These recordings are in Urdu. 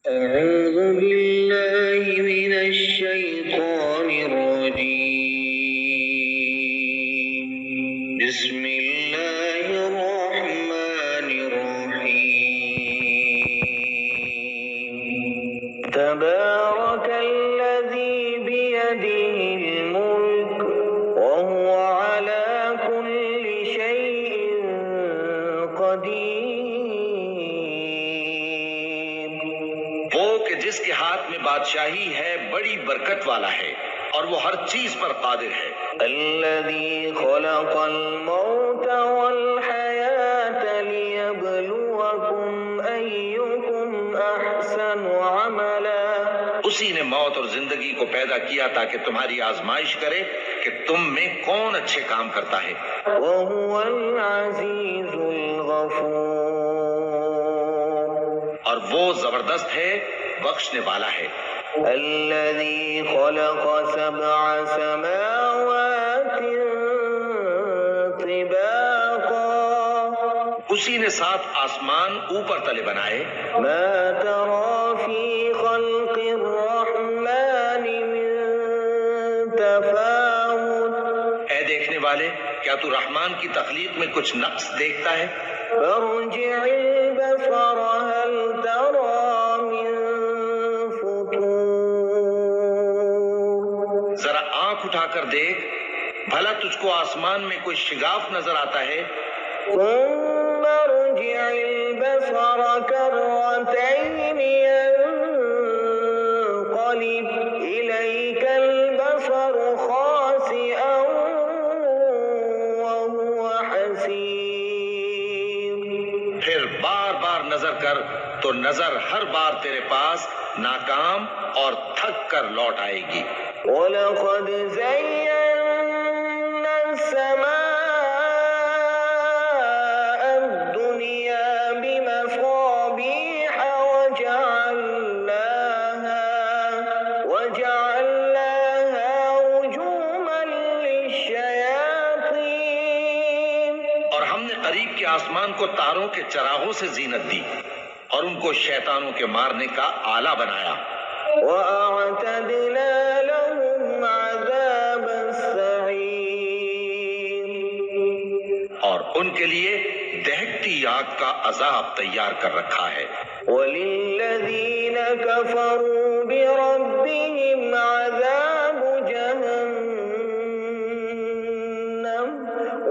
أعوذ بالله من الشيطان الرجيم. بسم الله الرحمن الرحيم. تبارك الذي بيده الملك وهو على كل شيء قدير. وہ کہ جس کے ہاتھ میں بادشاہی ہے بڑی برکت والا ہے اور وہ ہر چیز پر قادر ہے. الذي خلق الموت والحياة ليبلوكم أيكم أحسن عملا. اسی نے موت اور زندگی کو پیدا کیا تاکہ تمہاری آزمائش کرے کہ تم میں کون اچھے کام کرتا ہے. وهو العزيز الغفور. اور وہ زبردست ہے، بخشنے والا ہے. الذي خلق سبع سماوات طباقا. اسی نے 7 آسمان اوپر تلے بنائے. ما ترى في خلق الرحمن من تفاوت. اے دیکھنے والے، کیا تو رحمان کی تخلیق میں کچھ نقص دیکھتا ہے؟ فارجع البصر هل ترى من فطور. ذرا آنکھ اٹھا کر دیکھ، بھلا تجھ کو آسمان میں کوئی شگاف نظر آتا ہے؟ ثم ارجع البصر كرتين ينقلب إليك البصر خاسئا وهو حسير. پھر بار بار نظر کر تو نظر ہر بار تیرے پاس ناکام اور تھک کر لوٹ آئے گی. وَلَقَدْ زَيَّنَّا السَّمَاءَ الدُّنْيَا بِمَصَابِيحَ وَجَعَلْنَاهَا رُجُومًا لِلشَّيَاطِينِ. اور ہم نے قریب کے آسمان کو تاروں کے چراغوں سے زینت دی اور ان کو شیطانوں کے مارنے کا آلہ بنایا. وَأَعْتَدْنَا لَهُمْ عَذَابَ السَّعِيرِ. اور ان کے لیے دہکتی آگ کا عذاب تیار کر رکھا ہے. وَلِلَّذِينَ كَفَرُوا بِرَبِّهِمْ عَذَابُ جَهَنَّمَ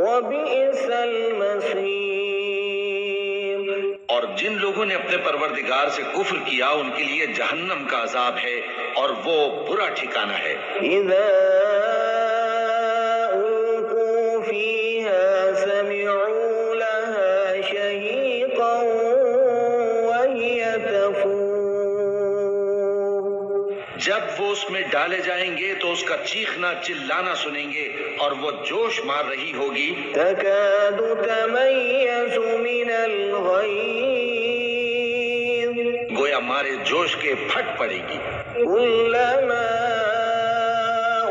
وَبِئْسَ الْمَصِيرُ. اور جن لوگوں نے اپنے پروردگار سے کفر کیا ان کے لیے جہنم کا عذاب ہے اور وہ برا ٹھکانہ ہے. إِذَا أُلْقُوا فِيهَا سَمِعُوا لَهَا شَهِيقًا وَهِيَ تَفُورُ. جب وہ اس میں ڈالے جائیں گے تو اس کا چیخنا چلانا سنیں گے اور وہ جوش مار رہی ہوگی. تَكَادُ تَمَيَّزُ مِنَ الْغَيْظِ. گویا مارے جوش کے پھٹ پڑے گی. كُلَّمَا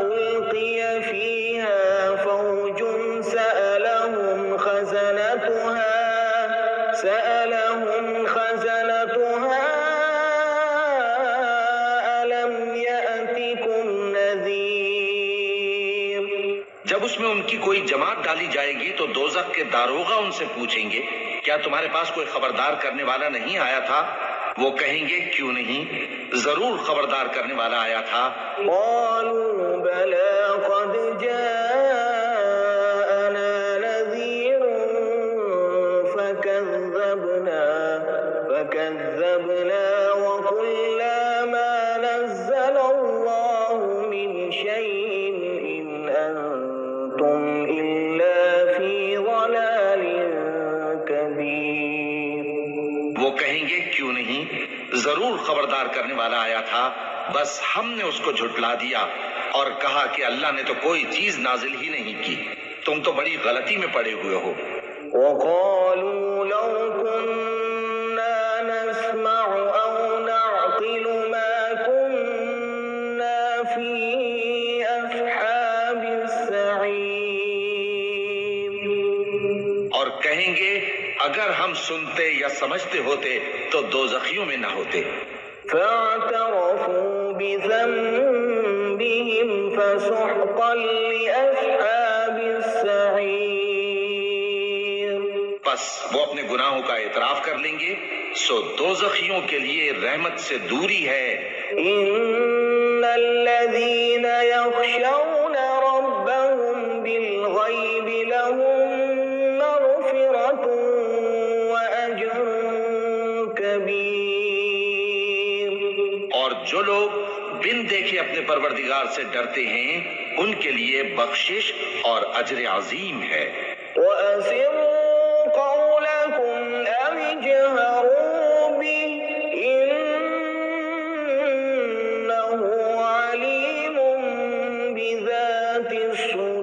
أُلْقِيَ فِيهَا فَوْجٌ سَأَلَهُمْ خَزَنَتُهَا أَلَمْ يَأْتِكُمْ نَذِيرٌ. جب اس میں ان کی کوئی جماعت ڈالی جائے گی تو دوزخ کے داروغہ ان سے پوچھیں گے کیا تمہارے پاس کوئی خبردار کرنے والا نہیں آیا تھا؟ وہ کہیں گے کیوں نہیں، ضرور خبردار کرنے والا آیا تھا. قالوا بلى قد جاءنا نذير فكذبنا وقلنا ما نزل الله من شيء إن أنتم إلا في ضلال كبير. وہ کہیں گے کیوں نہیں، ضرور خبردار کرنے والا آیا تھا، بس ہم نے اس کو جھٹلا دیا اور کہا کہ اللہ نے تو کوئی چیز نازل ہی نہیں کی، تم تو بڑی غلطی میں پڑے ہوئے ہو. وقالوا لو كنا نسمع أو نعقل ما كنا في أصحاب السعير. اور کہیں گے اگر ہم سنتے یا سمجھتے ہوتے تو دوزخیوں میں نہ ہوتے. فاعترفوا بذنبهم فسحقا لأصحاب السعير. بس وہ اپنے گناہوں کا اعتراف کر لیں گے، سو دوزخیوں کے لیے رحمت سے دوری ہے. إن الذين يخشون ربهم بالغيب لهم مغفرة وأجر كبير. اور جو لوگ بن دیکھے اپنے پروردگار سے ڈرتے ہیں ان کے لیے بخشش اور اجر عظیم ہے. وأسروا قولكم أو اجهروا به إنه عليم بذات الصدور.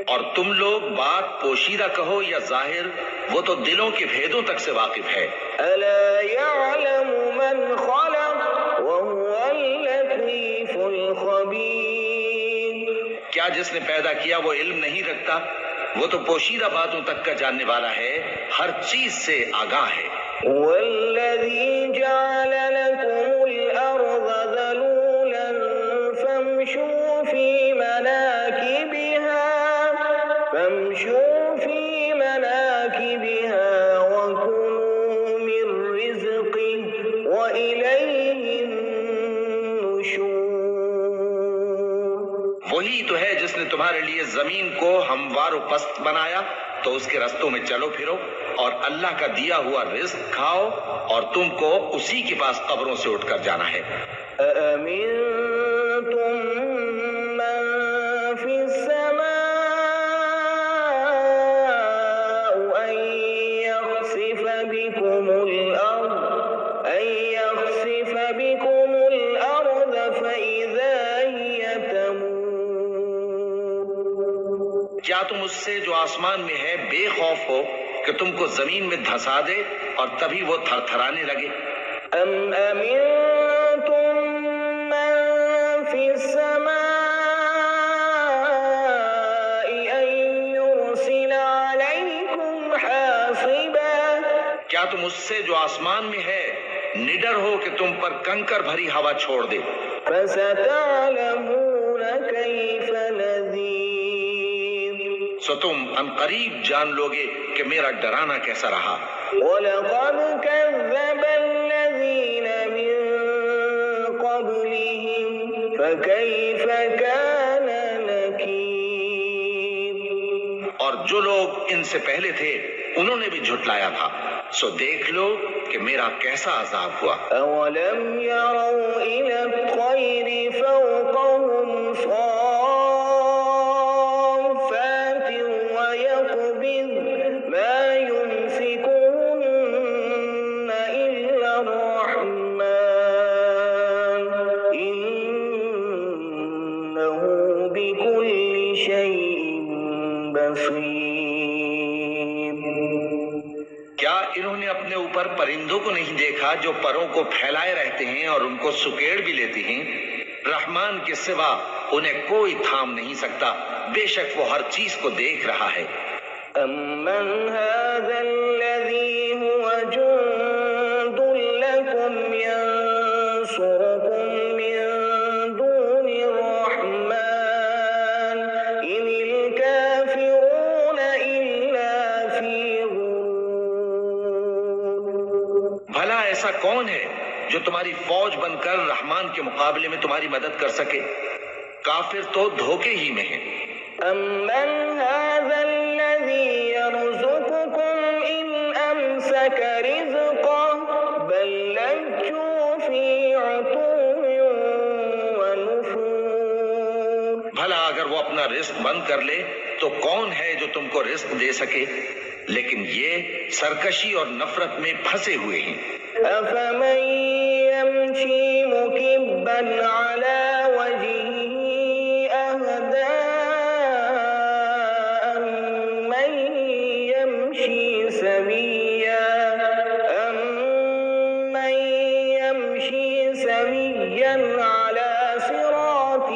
اور تم لوگ بات پوشیدہ کہو یا ظاہر، وہ تو دلوں کے بھیدوں تک سے واقف ہے. ألا يعلم من خلق وهو اللطيف الخبير. کیا جس نے پیدا کیا وہ علم نہیں رکھتا؟ وہ تو پوشیدہ باتوں تک کا جاننے والا ہے، ہر چیز سے آگاہ ہے. والذي جعل لكم الأرض ذلولا فامشوا في مناكبها وكلوا من رزقه وإليه النشور. وہی تو ہے جس نے تمہارے لیے زمین کو ہموار و پست بنایا، تو اس کے رستوں میں چلو پھرو اور اللہ کا دیا ہوا رزق کھاؤ، اور تم کو اسی کے پاس قبروں سے اٹھ کر جانا ہے. أأمنتم من في السماء أن يخسف بكم الأرض فإذا هي تمور. کیا تم اس سے جو آسمان میں ہے بے خوف ہو کہ تم کو زمین میں دھسا دے اور تبھی وہ تھر تھرانے لگے؟ أم أمنتم من في السماء أن يرسل عليكم حاصبا. کیا تم اس سے جو آسمان میں ہے نڈر ہو کہ تم پر کنکر بھری ہوا چھوڑ دے؟ فستعلمون كيف نذير. سو تم عنقریب جان لوگے کہ میرا ڈرانا کیسا رہا. ولقد كذب الذين من قبلهم فكيف كان نكير. اور جو لوگ ان سے پہلے تھے انہوں نے بھی جھٹلایا تھا، سو دیکھ لو کہ میرا کیسا عذاب ہوا. أولم يروا إلى الطير فوقهم صافات ويقبض ما يمسكهن إلا الرحمن إنه بكل شيء بصير. کیا انہوں نے اپنے اوپر پرندوں کو نہیں دیکھا جو پروں کو پھیلائے رہتے ہیں اور ان کو سکیڑ بھی لیتی ہیں؟ رحمان کے سوا انہیں کوئی تھام نہیں سکتا، بے شک وہ ہر چیز کو دیکھ رہا ہے. أَمَّنْ هَذَا الَّذِي هُوَ جُندٌ لَكُمْ يَنصُرُكُمْ مِن دُونِ الرَّحْمَنِ إِنِ الْكَافِرُونَ إِلَّا فِي غُرُورٍ. بھلا ایسا کون ہے جو تمہاری فوج بن کر رحمان کے مقابلے میں تمہاری مدد کر سکے؟ کافر تو دھوکے ہی میں ہیں. أَمَّنْ هَذَا الَّذِي يَرْزُقُكُمْ إِنْ أَمْسَكَ رِزْقَهُ بَل لَّجُّوا فِي عُتُوٍّ وَنُفُورٍ. بھلا اگر وہ اپنا رزق بند کر لے تو کون ہے جو تم کو رزق دے سکے؟ لیکن یہ سرکشی اور نفرت میں پھنسے ہوئے ہیں. أَفَمَن يَمْشِي مُكِبًّا عَلَى وَجْهِهِ أَهْدَىٰ أَمَّن يَمْشِي سَوِيًّا عَلَى صِرَاطٍ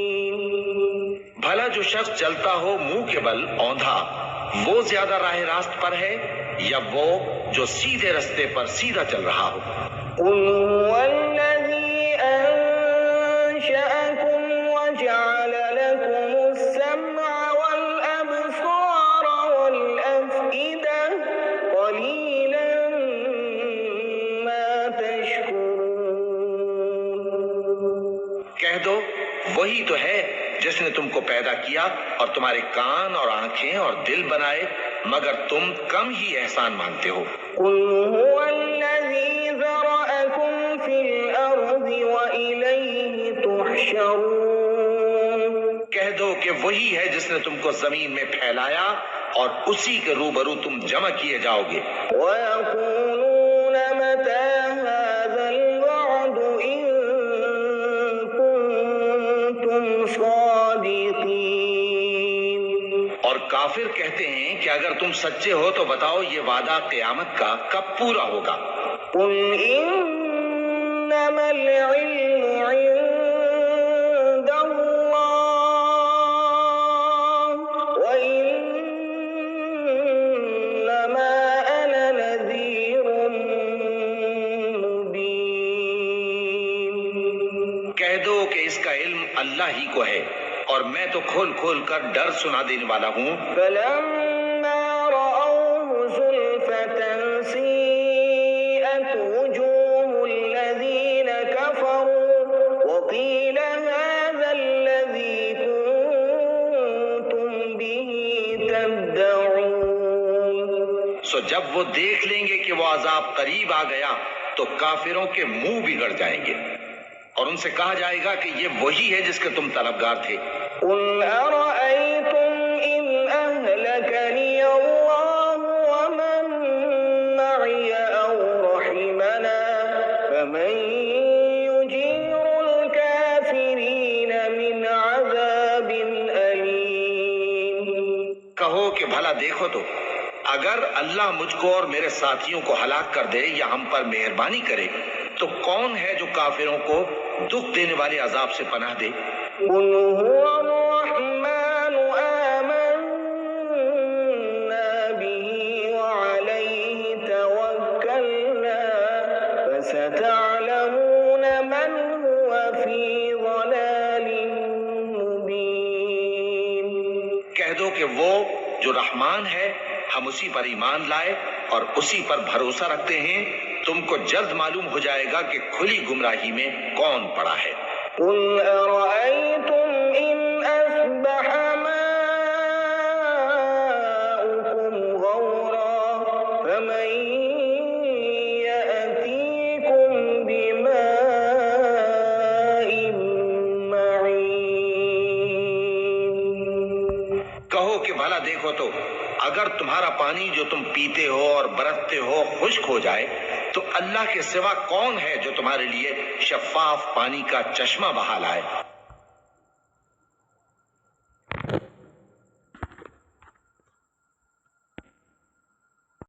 مُّسْتَقِيمٍ. بھلا جو شخص چلتا ہو منہ کے بل اوندھا، وہ زیادہ راہ راست پر ہے یا وہ جو سیدھے رستے پر سیدھا چل رہا ہو؟ قل هو الذي أنشأكم وجعل لكم السمع والأبصار والأفئدة قليلا ما تشكرون۔ کہہ دو وہی تو ہے جس نے تم کو پیدا کیا اور تمہارے کان اور آنکھیں اور دل بنائے، مگر تم کم ہی احسان مانتے ہو۔ قل هو الذي ذرأكم في الأرض وإليه تحشرون۔ کہہ دو کہ وہی ہے جس نے تم کو زمین میں پھیلایا اور اسی کے روبرو تم جمع کیے جاؤ گے۔ ويقولون متى هذا الوعد إن كنتم صادقين۔ اور کافر کہتے ہیں کہ اگر تم سچے ہو تو بتاؤ یہ وعدہ قیامت کا کب پورا ہوگا؟ قل إنما العلم عند الله وإنما أنا نذير مبين۔ کہہ دو کہ اس کا علم اللہ ہی کو ہے اور میں تو کھول کھول کر ڈر سنا دینے والا ہوں۔ فلما رأوه زلفة سيئت وجوه الذين كفروا وقيل هذا الذي كنتم به تدعون۔ سو جب وہ دیکھ لیں گے کہ وہ عذاب قریب آ گیا تو کافروں کے منہ بگڑ جائیں گے اور ان سے کہا جائے گا کہ یہ وہی ہے جس کے تم طلبگار تھے۔ قل أرأيتم إن أهلكني الله ومن معي أو رحمنا فمن يجير الكافرين من عذاب أليم۔ کہو کہ بھلا دیکھو تو اگر اللہ مجھ کو اور میرے ساتھیوں کو ہلاک کر دے یا ہم پر مہربانی کرے تو کون ہے جو کافروں کو دکھ دینے والے عذاب سے پناہ دے؟ قل هو الرحمن آمنا به وعليه توكلنا فستعلمون من هو في ضلال مبين۔ کہہ دو کہ وہ جو رحمان ہے ہم اسی پر ایمان لائے اور اسی پر بھروسہ رکھتے ہیں، تم کو جلد معلوم ہو جائے گا کہ کھلی گمراہی میں کون پڑا ہے۔ قل أرأيتم إن أصبح ماؤكم غورا فمن يأتيكم بماء معين۔ کہو کہ بھلا دیکھو تو اگر تمہارا پانی جو تم پیتے ہو اور برتتے ہو خشک ہو جائے تو اللہ کے سوا کون ہے جو تمہارے لیے شفاف پانی کا چشمہ بہا لائے؟